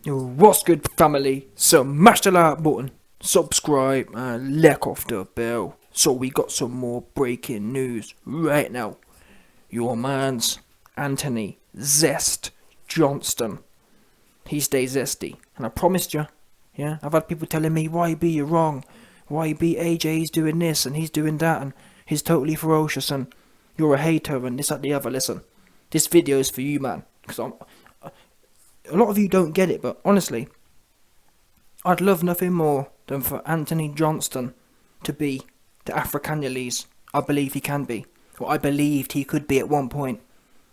What's good, family? Smash the like button, subscribe, and lick off the bell. So we got some more breaking news right now. Your man's Anthony Zest Johnston. He stays zesty, and I promised you. Yeah, I've had people telling me, YB, you're wrong. YB, AJ's doing this and he's doing that, and he's totally ferocious, and you're a hater, and this, that, the other. Listen, this video is for you, man, because a lot of you don't get it, but honestly, I'd love nothing more than for Anthony Johnston to be the Africanulese I believe he can be, or I believed he could be at one point.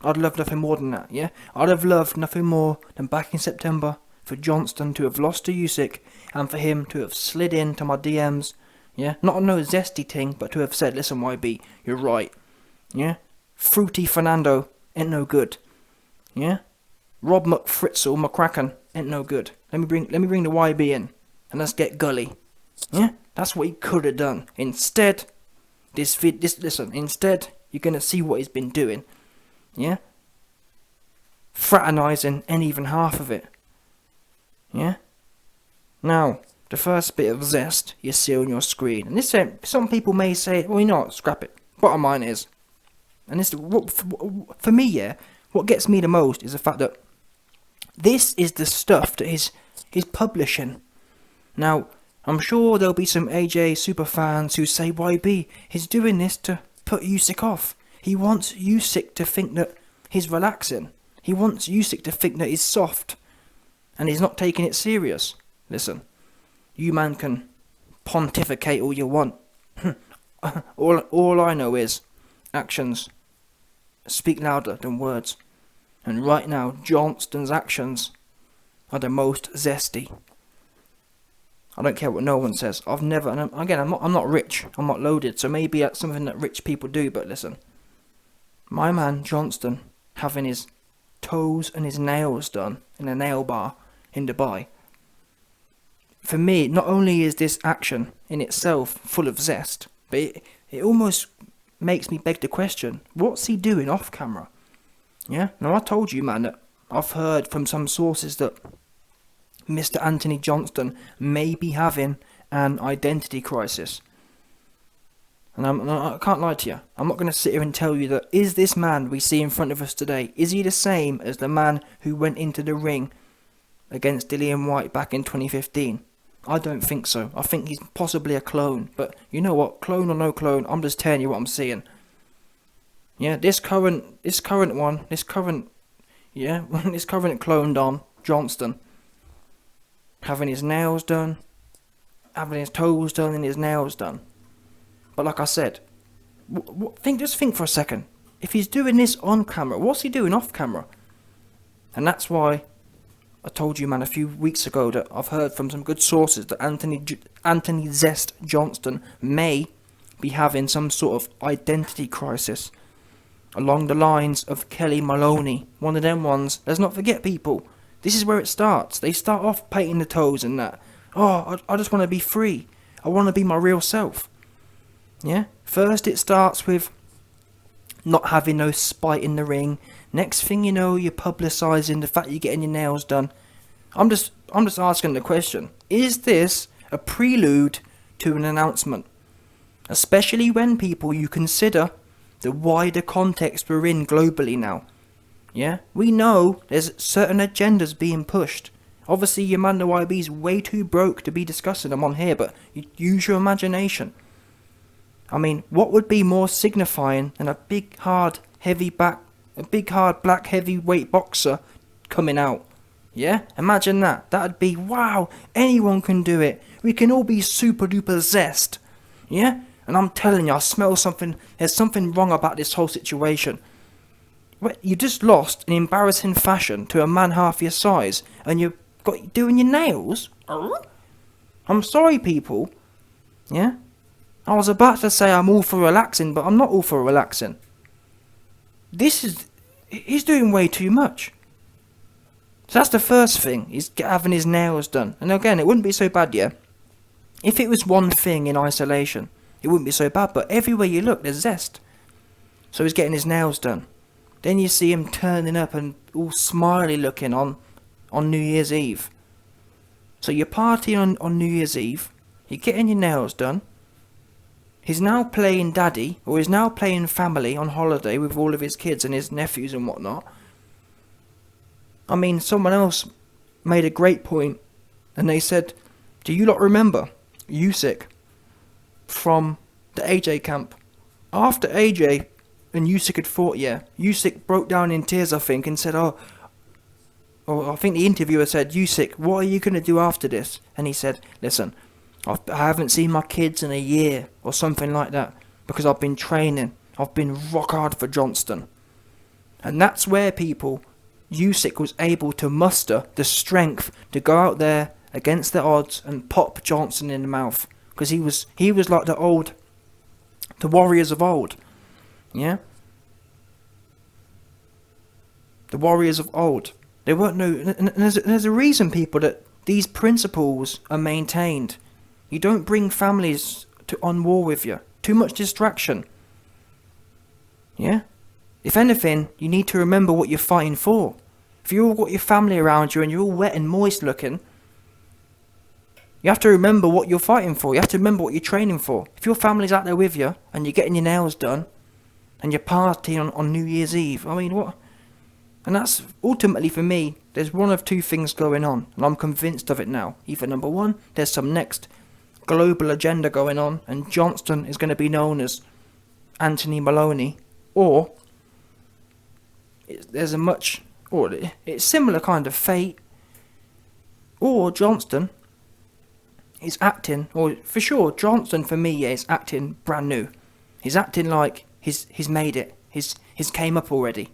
I'd love nothing more than that, yeah? I'd have loved nothing more than back in September for Johnston to have lost to Usyk and for him to have slid into my DMs, yeah? Not on no zesty thing, but to have said, listen, YB, you're right, yeah? Fruity Fernando ain't no good, yeah? Rob McFritzel McCracken ain't no good. Let me bring the YB in, and let's get gully. Yeah, that's what he could have done. Instead, instead you're gonna see what he's been doing. Yeah, fraternising ain't even half of it. Yeah. Now, the first bit of zest you see on your screen, and this some people may say, well, you know what, scrap it. Bottom line is, and this for me, yeah, what gets me the most is the fact that this is the stuff that he's publishing. Now, I'm sure there'll be some AJ super fans who say YB, he's doing this to put Usyk off. He wants Usyk to think that he's relaxing. He wants Usyk to think that he's soft and he's not taking it serious. Listen, you man can pontificate all you want. all I know is actions speak louder than words. And right now, Johnston's actions are the most zesty. I don't care what no one says. I've never, and again, I'm not rich. I'm not loaded. So maybe that's something that rich people do. But listen, my man Johnston having his toes and his nails done in a nail bar in Dubai. For me, not only is this action in itself full of zest, but it almost makes me beg the question: what's he doing off camera? Yeah, now I told you, man, that I've heard from some sources that Mr. Anthony Johnston may be having an identity crisis. And I can't lie to you. I'm not going to sit here and tell you that, is this man we see in front of us today, is he the same as the man who went into the ring against Dillian White back in 2015? I don't think so. I think he's possibly a clone. But you know what? Clone or no clone, I'm just telling you what I'm seeing. Yeah, this current cloned on Johnston, having his nails done, having his toes done and his nails done. But like I said, just think for a second. If he's doing this on camera, what's he doing off camera? And that's why I told you, man, a few weeks ago that I've heard from some good sources that Anthony Zest Johnston may be having some sort of identity crisis, along the lines of Kelly Maloney, one of them ones. Let's not forget, people, this is where it starts. They start off painting the toes and that. Oh, I just want to be free. I want to be my real self. Yeah? First it starts with not having no spite in the ring. Next thing you know, you're publicising the fact you're getting your nails done. I'm just asking the question, is this a prelude to an announcement? Especially when, people, you consider the wider context we're in globally now. Yeah, we know there's certain agendas being pushed. Obviously, your man the YB's way too broke to be discussing them on here, but use your imagination. I mean, what would be more signifying than a big hard black heavyweight boxer coming out? Yeah, imagine that. That'd be, wow, anyone can do it. We can all be super duper zest. Yeah. And I'm telling you, I smell something. There's something wrong about this whole situation. You just lost in embarrassing fashion to a man half your size, and you've got doing your nails. I'm sorry, people. Yeah, I was about to say I'm all for relaxing, but I'm not all for relaxing. He's doing way too much. So that's the first thing. He's having his nails done, and again, it wouldn't be so bad, yeah, if it was one thing in isolation. It wouldn't be so bad, but everywhere you look, there's zest. So he's getting his nails done. Then you see him turning up and all smiley looking on New Year's Eve. So you party on New Year's Eve, you're getting your nails done. He's now playing daddy, or he's now playing family on holiday with all of his kids and his nephews and whatnot. I mean, someone else made a great point, and they said, do you lot remember Usyk from the AJ camp? After AJ and Usyk had fought, Usyk broke down in tears, I think, and said, or I think the interviewer said, Usyk, what are you going to do after this? And he said, listen, I haven't seen my kids in a year, or something like that, because I've been training. I've been rock hard for Johnston. And that's where Usyk was able to muster the strength to go out there against the odds and pop Johnston in the mouth. Because he was like the warriors of old. Yeah? The warriors of old. There weren't and there's a reason, people, that these principles are maintained. You don't bring families on war with you. Too much distraction. Yeah? If anything, you need to remember what you're fighting for. If you've all got your family around you and you're all wet and moist looking, you have to remember what you're fighting for. You have to remember what you're training for. If your family's out there with you and you're getting your nails done and you're partying on New Year's Eve, I mean, what? And that's ultimately, for me, there's one of two things going on, and I'm convinced of it now. Either number one, there's some next global agenda going on, and Johnston is going to be known as Anthony Maloney, or it's similar kind of fate, or Johnston is acting, or for sure, Johnston for me, is acting brand new. He's acting like he's made it. He's came up already.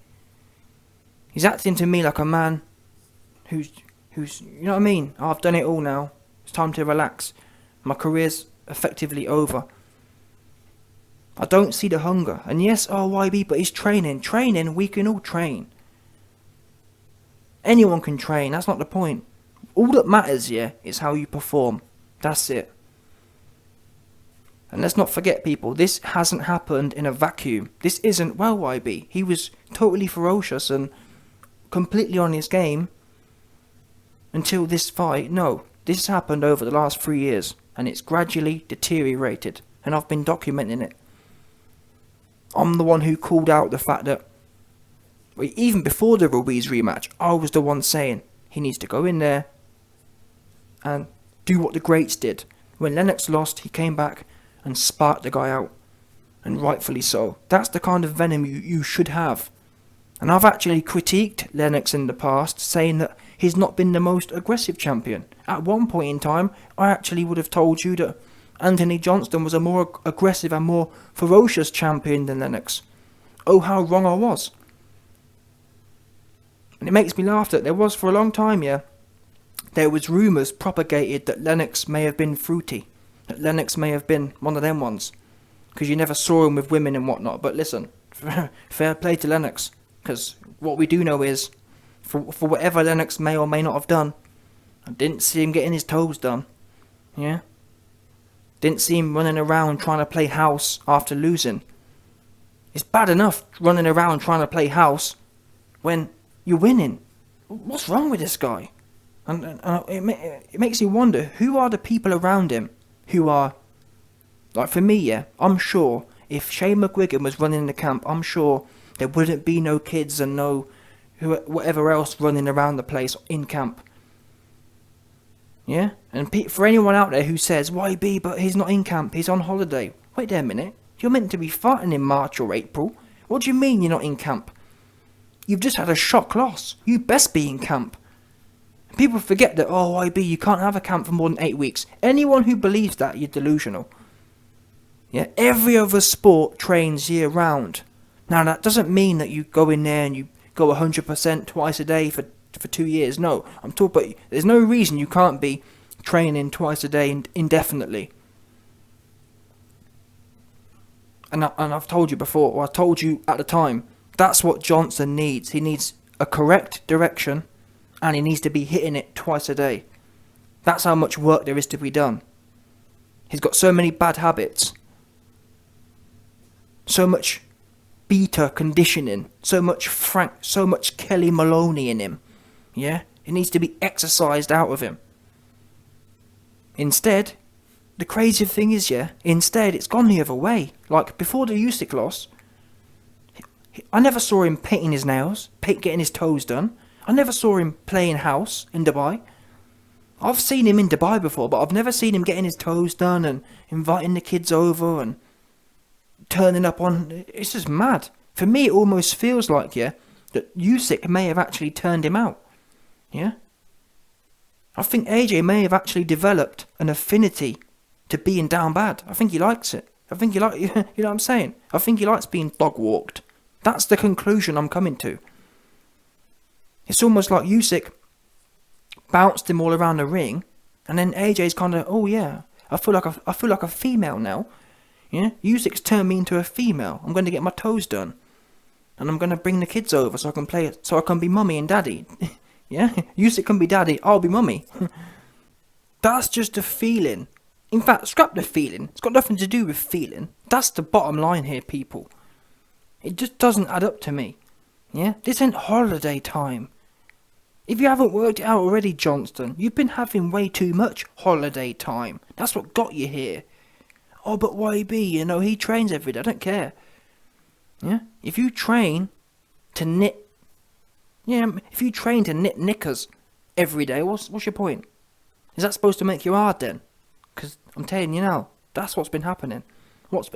He's acting to me like a man who's you know what I mean? Oh, I've done it all now. It's time to relax. My career's effectively over. I don't see the hunger. And yes, YB, but he's training. Training, we can all train. Anyone can train, that's not the point. All that matters, is how you perform. That's it. And let's not forget, people, this hasn't happened in a vacuum. This isn't, YB. He was totally ferocious and completely on his game until this fight. No, this happened over the last 3 years, and it's gradually deteriorated, and I've been documenting it. I'm the one who called out the fact that, even before the Ruiz rematch, I was the one saying he needs to go in there and do what the greats did. When Lennox lost, he came back and sparked the guy out, and rightfully so. That's the kind of venom you should have. And I've actually critiqued Lennox in the past, saying that he's not been the most aggressive champion. At one point in time, I actually would have told you that Anthony Johnston was a more aggressive and more ferocious champion than Lennox. Oh, how wrong I was. And it makes me laugh that there was, for a long time, there was rumours propagated that Lennox may have been fruity. That Lennox may have been one of them ones. Because you never saw him with women and whatnot. But listen, fair play to Lennox. Because what we do know is, for whatever Lennox may or may not have done, I didn't see him getting his toes done. Yeah? Didn't see him running around trying to play house after losing. It's bad enough running around trying to play house when you're winning. What's wrong with this guy? And it makes you wonder, who are the people around him who are, like for me, I'm sure if Shane McGuigan was running the camp, I'm sure there wouldn't be no kids and no whatever else running around the place in camp. Yeah? And for anyone out there who says, YB, but he's not in camp, he's on holiday. Wait there a minute. You're meant to be fighting in March or April. What do you mean you're not in camp? You've just had a shock loss. You best be in camp. People forget that, YB, you can't have a camp for more than 8 weeks. Anyone who believes that, you're delusional. Yeah? Every other sport trains year round. Now, that doesn't mean that you go in there and you go 100% twice a day for 2 years. No, I'm talking about, there's no reason you can't be training twice a day indefinitely. And I've told you before, or I told you at the time, that's what Johnston needs. He needs a correct direction, and he needs to be hitting it twice a day. That's how much work there is to be done. He's got so many bad habits. So much beta conditioning. So much Kelly Maloney in him. Yeah? It needs to be exercised out of him. Instead, the crazy thing is, yeah, instead it's gone the other way. Like, before the Usyk loss, I never saw him painting his nails, getting his toes done. I never saw him playing house in Dubai. I've seen him in Dubai before, but I've never seen him getting his toes done and inviting the kids over and turning up on... It's just mad. For me, it almost feels like, yeah, that Usyk may have actually turned him out. Yeah? I think AJ may have actually developed an affinity to being down bad. I think he likes it. I think he you know what I'm saying? I think he likes being dog walked. That's the conclusion I'm coming to. It's almost like Usyk bounced him all around the ring, and then AJ's kind of, oh yeah, I feel like a female now. Yeah, Usyk's turned me into a female. I'm going to get my toes done, and I'm going to bring the kids over so I can play it, so I can be mummy and daddy. Yeah, Usyk can be daddy, I'll be mummy. That's just a feeling. In fact, scrap the feeling. It's got nothing to do with feeling. That's the bottom line here, people. It just doesn't add up to me. Yeah, this ain't holiday time. If you haven't worked it out already, Johnston, you've been having way too much holiday time. That's what got you here. Oh, but YB, you know, he trains every day. I don't care. Yeah? If you train to knit... Yeah, if you train to knit knickers every day, what's your point? Is that supposed to make you hard then? Because I'm telling you now, that's what's been happening. What's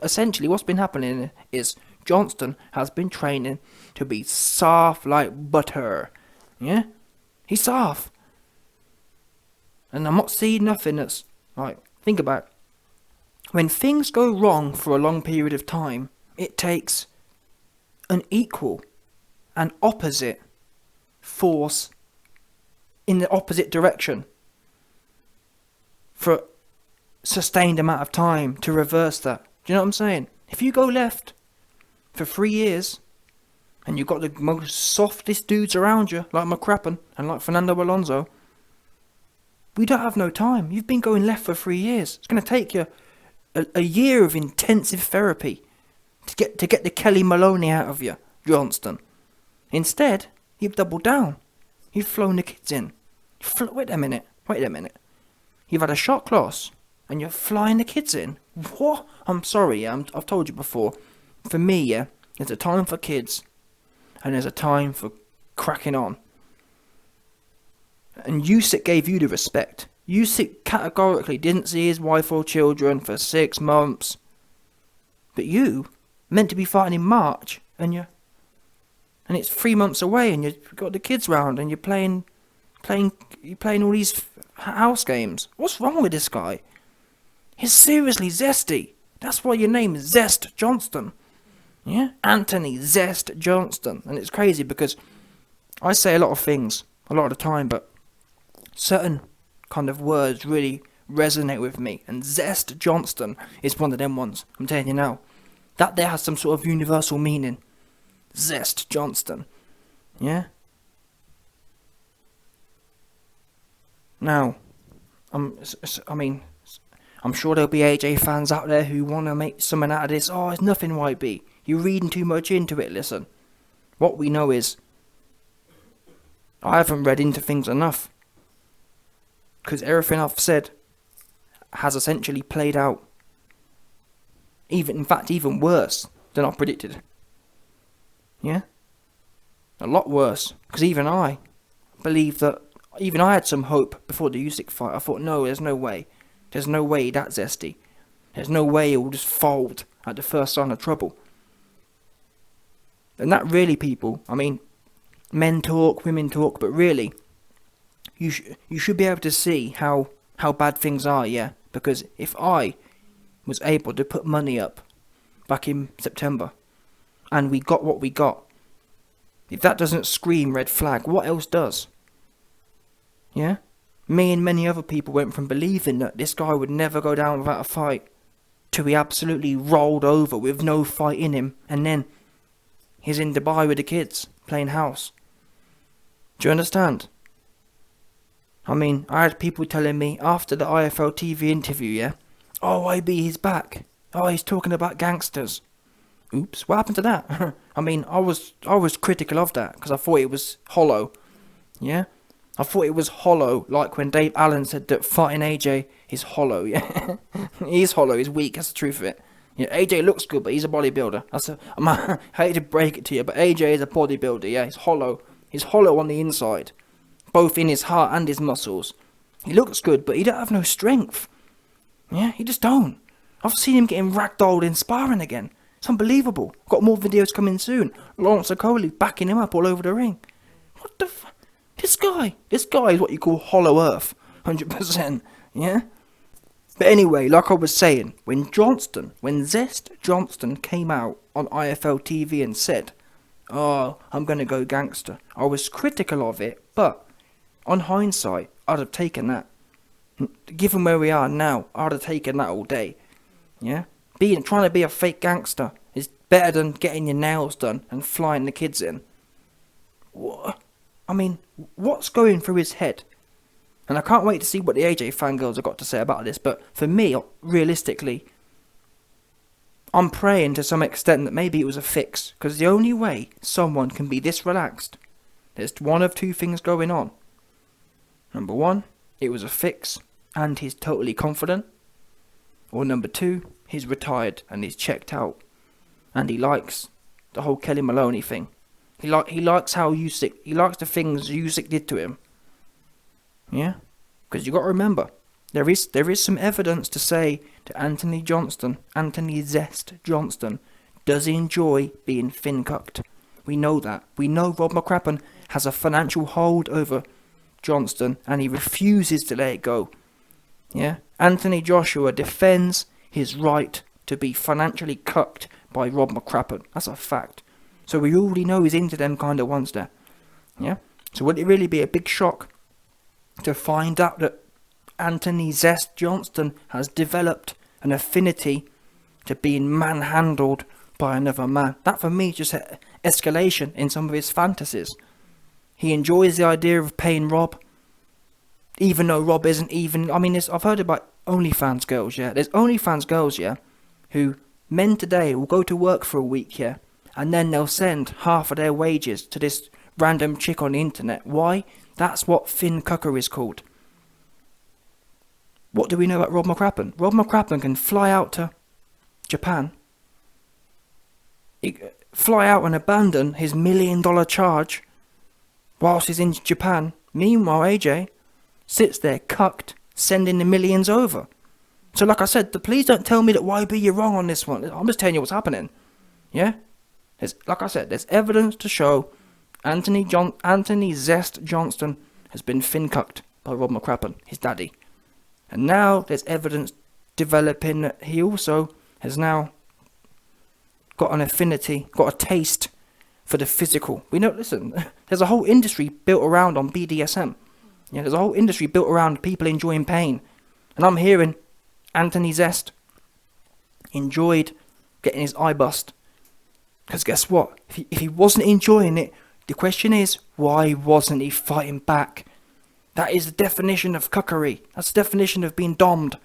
been happening is Johnston has been training to be soft like butter. Yeah? He's soft. And I'm not seeing nothing that's... Like, think about it. When things go wrong for a long period of time, it takes an equal and opposite force in the opposite direction for a sustained amount of time to reverse that. Do you know what I'm saying? If you go left for 3 years and you've got the most softest dudes around you, like McCrappen and like Fernando Alonso, we don't have no time. You've been going left for 3 years. It's going to take you a year of intensive therapy to get the Kelly Maloney out of you, Johnston. Instead, you've doubled down. You've flown the kids in. Wait a minute. You've had a shot class and you're flying the kids in. What? I'm sorry, yeah, I've told you before. For me, yeah, there's a time for kids and there's a time for cracking on. And Usyk gave you the respect. Usyk categorically didn't see his wife or children for 6 months. But you, meant to be fighting in March, and it's 3 months away, and you've got the kids round, and you're playing all these house games. What's wrong with this guy? He's seriously zesty. That's why your name is Zest Johnston. Yeah? Anthony Zest Johnston. And it's crazy because I say a lot of things, a lot of the time, but certain kind of words really resonate with me, and Zest Johnston is one of them ones. I'm telling you now, that there has some sort of universal meaning. Zest Johnston, yeah. Now, I'm sure there'll be AJ fans out there who want to make something out of this. Oh, it's nothing, YB. You're reading too much into it. Listen, what we know is I haven't read into things enough. Because everything I've said has essentially played out. Even worse than I predicted. Yeah? A lot worse. Because even I believe that... Even I had some hope before the Usyk fight. I thought, no, there's no way. There's no way that's zesty. There's no way it will just fold at the first sign of trouble. And that really, people... I mean, men talk, women talk, but really... You should be able to see how bad things are, yeah? Because if I was able to put money up back in September, and we got what we got, if that doesn't scream red flag, what else does? Yeah? Me and many other people went from believing that this guy would never go down without a fight, to he absolutely rolled over with no fight in him, and then he's in Dubai with the kids, playing house. Do you understand? I mean, I had people telling me after the IFL TV interview, yeah? Oh, YB, he's back. Oh, he's talking about gangsters. Oops, what happened to that? I mean, I was critical of that, because I thought it was hollow. Yeah? I thought it was hollow, like when Dave Allen said that fighting AJ is hollow, yeah. He's hollow, he's weak, that's the truth of it. Yeah, AJ looks good, but he's a bodybuilder. I hate to break it to you, but AJ is a bodybuilder, yeah. He's hollow. He's hollow on the inside, both in his heart and his muscles. He looks good, but he don't have no strength. Yeah, he just don't. I've seen him getting ragdolled in sparring again. It's unbelievable. Got more videos coming soon. Lawrence Okoli backing him up all over the ring. What the f... This guy is what you call hollow earth. 100%, yeah? But anyway, like I was saying, when Zest Johnston came out on IFL TV and said, "Oh, I'm gonna go gangster," I was critical of it, but on hindsight, I'd have taken that. Given where we are now, I'd have taken that all day. Yeah? Trying to be a fake gangster is better than getting your nails done and flying the kids in. What? I mean, what's going through his head? And I can't wait to see what the AJ fangirls have got to say about this, but for me, realistically, I'm praying to some extent that maybe it was a fix, because the only way someone can be this relaxed, there's one of two things going on. Number one, it was a fix, and he's totally confident. Or number two, he's retired and he's checked out, and he likes the whole Kelly Maloney thing. He likes how he likes the things Usyk did to him. Yeah, because you got to remember, there is some evidence to say that Anthony Zest Johnston does enjoy being thin-cucked. We know that. We know Rob McCracken has a financial hold over Johnston, and he refuses to let it go. Yeah, Anthony Joshua defends his right to be financially cucked by Rob McCracken. That's a fact. So we already know he's into them kind of ones there. Yeah. So would it really be a big shock to find out that Anthony Zest Johnston has developed an affinity to being manhandled by another man? That for me is just escalation in some of his fantasies. He enjoys the idea of paying Rob, even though Rob isn't even... I mean, I've heard about OnlyFans girls, yeah? There's OnlyFans girls, yeah, who men today will go to work for a week, yeah, and then they'll send half of their wages to this random chick on the internet. Why? That's what thin cucker is called. What do we know about Rob McCracken? Rob McCracken can fly out to Japan, fly out and abandon his $1 million charge whilst he's in Japan. Meanwhile, AJ sits there cucked, sending the millions over. So like I said, please don't tell me that YB you're wrong on this one. I'm just telling you what's happening. Yeah? Like I said, there's evidence to show Anthony Zest Johnston has been fin-cucked by Rob McCracken, his daddy. And now there's evidence developing that he also has now got an affinity, got a taste for the physical. We know, listen, there's a whole industry built around on BDSM. Yeah, there's a whole industry built around people enjoying pain. And I'm hearing Anthony Zest enjoyed getting his eye bust. Because guess what? If he wasn't enjoying it, the question is, why wasn't he fighting back? That is the definition of cuckery. That's the definition of being dommed.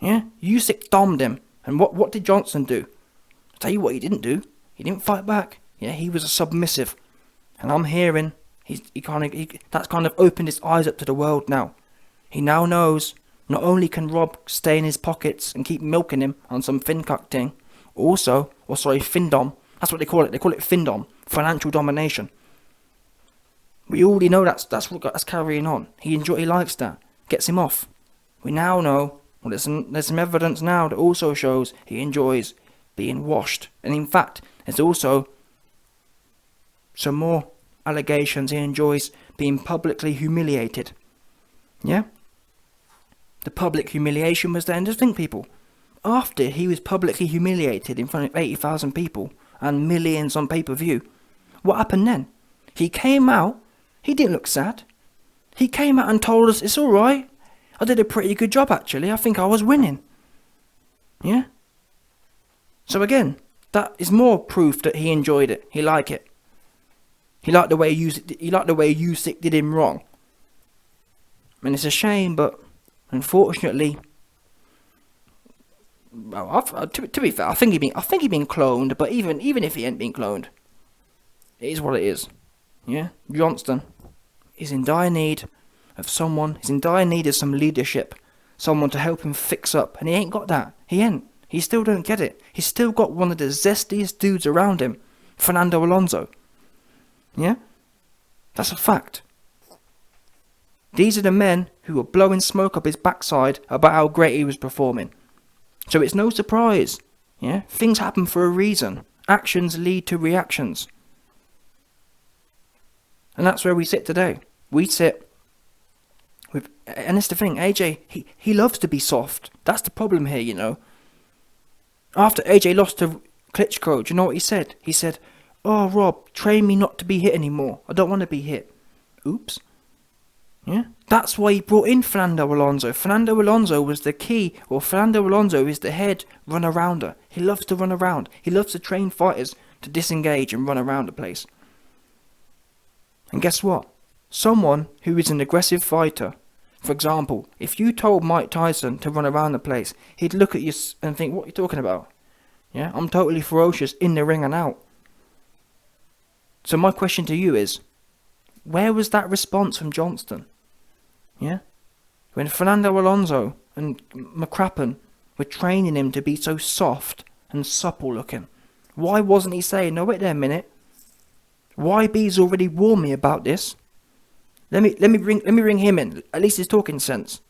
Yeah? Usyk dommed him. And what did Johnson do? I'll tell you what he didn't do. He didn't fight back. Yeah, he was a submissive. And I'm hearing that's kind of opened his eyes up to the world now. He now knows not only can Rob stay in his pockets and keep milking him on some fin-cuck thing, findom. That's what they call it. They call it findom, financial domination. We already know that's carrying on. He likes that. Gets him off. We now know. Well, there's some evidence now that also shows he enjoys being washed. And in fact, there's also some more allegations he enjoys being publicly humiliated. Yeah? The public humiliation was there. And just think, people, after he was publicly humiliated in front of 80,000 people and millions on pay-per-view, what happened then? He came out. He didn't look sad. He came out and told us, it's alright. I did a pretty good job, actually. I think I was winning. Yeah? So again, that is more proof that he enjoyed it. He liked it. He liked the way Usyk did him wrong. And it's a shame, but unfortunately, well, to be fair, I think he been cloned. But even if he ain't been cloned, it is what it is. Yeah, Johnston, is in dire need of someone. He's in dire need of some leadership, someone to help him fix up, and he ain't got that. He ain't. He still don't get it. He's still got one of the zestiest dudes around him, Fernando Alonso. Yeah? That's a fact. These are the men who were blowing smoke up his backside about how great he was performing. So it's no surprise. Yeah? Things happen for a reason. Actions lead to reactions. And that's where we sit today. We sit with, and it's the thing, AJ, he loves to be soft. That's the problem here, you know. After AJ lost to Klitschko, do you know what he said? He said, "Oh, Rob, train me not to be hit anymore. I don't want to be hit." Oops. Yeah? That's why he brought in Fernando Alonso. Fernando Alonso was the key, or Fernando Alonso is the head run-arounder. He loves to run around. He loves to train fighters to disengage and run around the place. And guess what? Someone who is an aggressive fighter, for example, if you told Mike Tyson to run around the place, he'd look at you and think, "What are you talking about? Yeah, I'm totally ferocious in the ring and out." So my question to you is, where was that response from Johnston? Yeah? When Fernando Alonso and McCrappen were training him to be so soft and supple looking, why wasn't he saying, "No, wait there a minute. YB's already warned me about this. Let me bring him in. At least he's talking sense."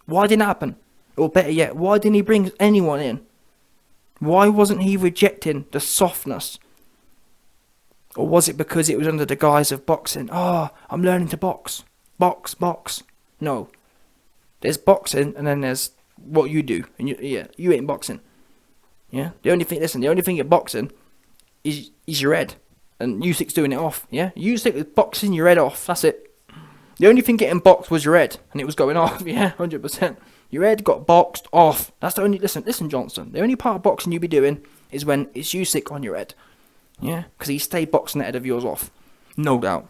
Why didn't it happen? Or better yet, why didn't he bring anyone in? Why wasn't he rejecting the softness? Or was it because it was under the guise of boxing? "Oh, I'm learning to box. Box. No. There's boxing, and then there's what you do. And you ain't boxing. Yeah? The only thing you're boxing is your head. And Usyk's doing it off. Yeah? Usyk was boxing your head off. That's it. The only thing getting boxed was your head. And it was going off. Yeah, 100%. Your head got boxed off. That's the only... Listen, Johnston. The only part of boxing you be doing is when it's Usyk on your head. Yeah? Because he stayed boxing the head of yours off. No doubt.